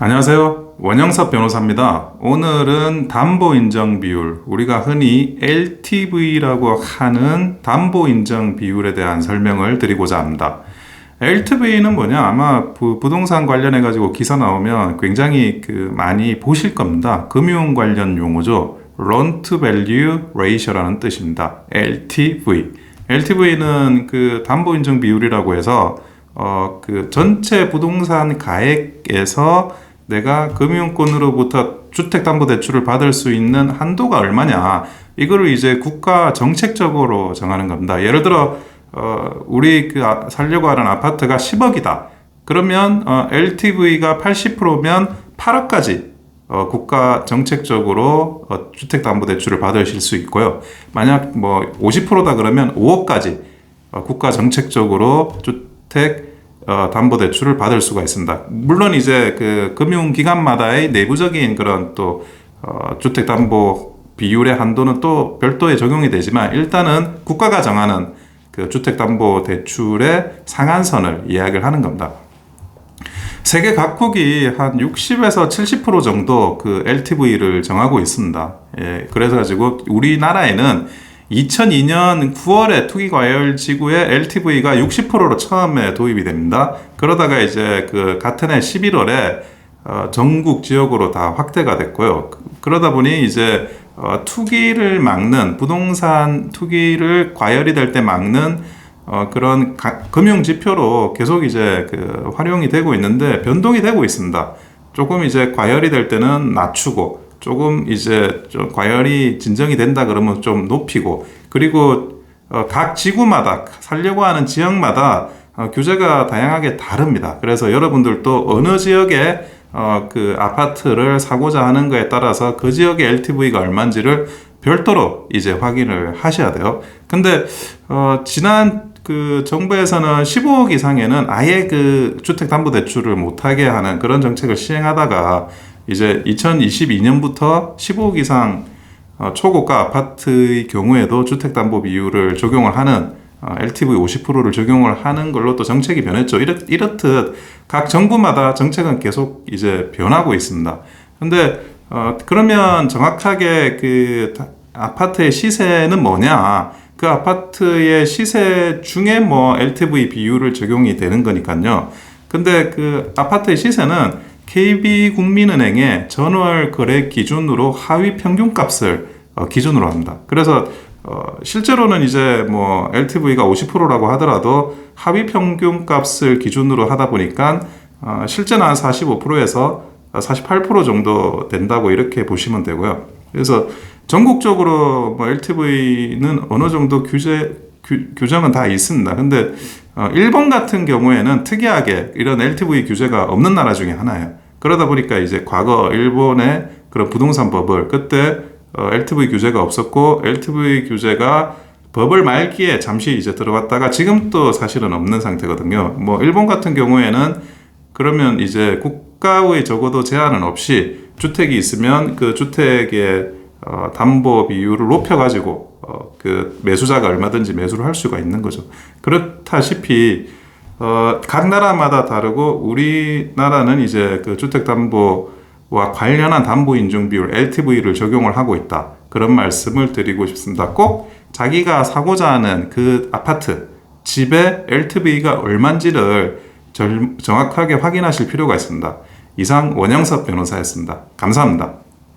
안녕하세요. 원영섭 변호사입니다. 오늘은 담보 인정 비율, 우리가 흔히 LTV라고 하는 담보 인정 비율에 대한 설명을 드리고자 합니다. LTV는 뭐냐? 아마 부동산 관련해 가지고 기사 나오면 굉장히 많이 보실 겁니다. 금융 관련 용어죠. Loan to Value Ratio라는 뜻입니다. LTV. LTV는 담보 인정 비율이라고 해서 전체 부동산 가액에서 내가 금융권으로부터 주택담보대출을 받을 수 있는 한도가 얼마냐, 이거를 이제 국가 정책적으로 정하는 겁니다. 예를 들어 우리 살려고 하는 아파트가 10억이다. 그러면 LTV가 80%면 8억까지 국가 정책적으로 주택담보대출을 받으실 수 있고요. 만약 50%다 그러면 5억까지 국가 정책적으로 주택 담보대출을 받을 수가 있습니다. 물론 이제 금융기관마다의 내부적인 그런 또 주택담보 비율의 한도는 또 별도의 적용이 되지만, 일단은 국가가 정하는 주택담보대출의 상한선을 이야기를 하는 겁니다. 세계 각국이 한 60에서 70% 정도 LTV를 정하고 있습니다. 예, 그래서 가지고 우리나라에는 2002년 9월에 투기과열지구의 LTV가 60%로 처음에 도입이 됩니다. 그러다가 이제 같은 해 11월에 전국 지역으로 다 확대가 됐고요. 그러다 보니 이제 투기를 막는, 부동산 투기를 과열이 될 때 막는 그런 금융 지표로 계속 이제 활용이 되고 있는데, 변동이 되고 있습니다. 조금 이제 과열이 될 때는 낮추고, 조금 이제 좀 과열이 진정이 된다 그러면 좀 높이고, 그리고 각 지구마다, 살려고 하는 지역마다 규제가 다양하게 다릅니다. 그래서 여러분들도 어느 지역에 아파트를 사고자 하는 거에 따라서 그 지역의 LTV가 얼마인지를 별도로 이제 확인을 하셔야 돼요. 근데 지난 정부에서는 15억 이상에는 아예 주택담보대출을 못하게 하는 그런 정책을 시행하다가, 이제 2022년부터 15억 이상 초고가 아파트의 경우에도 주택담보 비율을 적용을 하는 LTV 50%를 적용을 하는 걸로 또 정책이 변했죠. 이렇듯 각 정부마다 정책은 계속 이제 변하고 있습니다. 근데 그러면 정확하게 아파트의 시세는 뭐냐? 그 아파트의 시세 중에 LTV 비율을 적용이 되는 거니까요. 근데 아파트의 시세는 KB국민은행의 전월 거래 기준으로 하위 평균값을 기준으로 합니다. 그래서 실제로는 이제 LTV가 50%라고 하더라도 하위 평균값을 기준으로 하다 보니까 실제는 한 45%에서 48% 정도 된다고 이렇게 보시면 되고요. 그래서 전국적으로 LTV는 어느 정도 규정은 다 있습니다. 근데 일본 같은 경우에는 특이하게 이런 LTV 규제가 없는 나라 중에 하나예요. 그러다 보니까 이제 과거 일본의 그런 부동산 버블, 그때 LTV 규제가 없었고, LTV 규제가 버블 말기에 잠시 이제 들어왔다가 지금 또 사실은 없는 상태거든요. 일본 같은 경우에는 그러면 이제 국가의 적어도 제한은 없이 주택이 있으면 그 주택의 담보 비율을 높여가지고 매수자가 얼마든지 매수를 할 수가 있는 거죠. 그렇다시피 각 나라마다 다르고, 우리나라는 이제 주택담보와 관련한 담보 인정 비율 LTV를 적용을 하고 있다, 그런 말씀을 드리고 싶습니다. 꼭 자기가 사고자 하는 아파트, 집의 LTV가 얼마인지를 정확하게 확인하실 필요가 있습니다. 이상 원영섭 변호사였습니다. 감사합니다.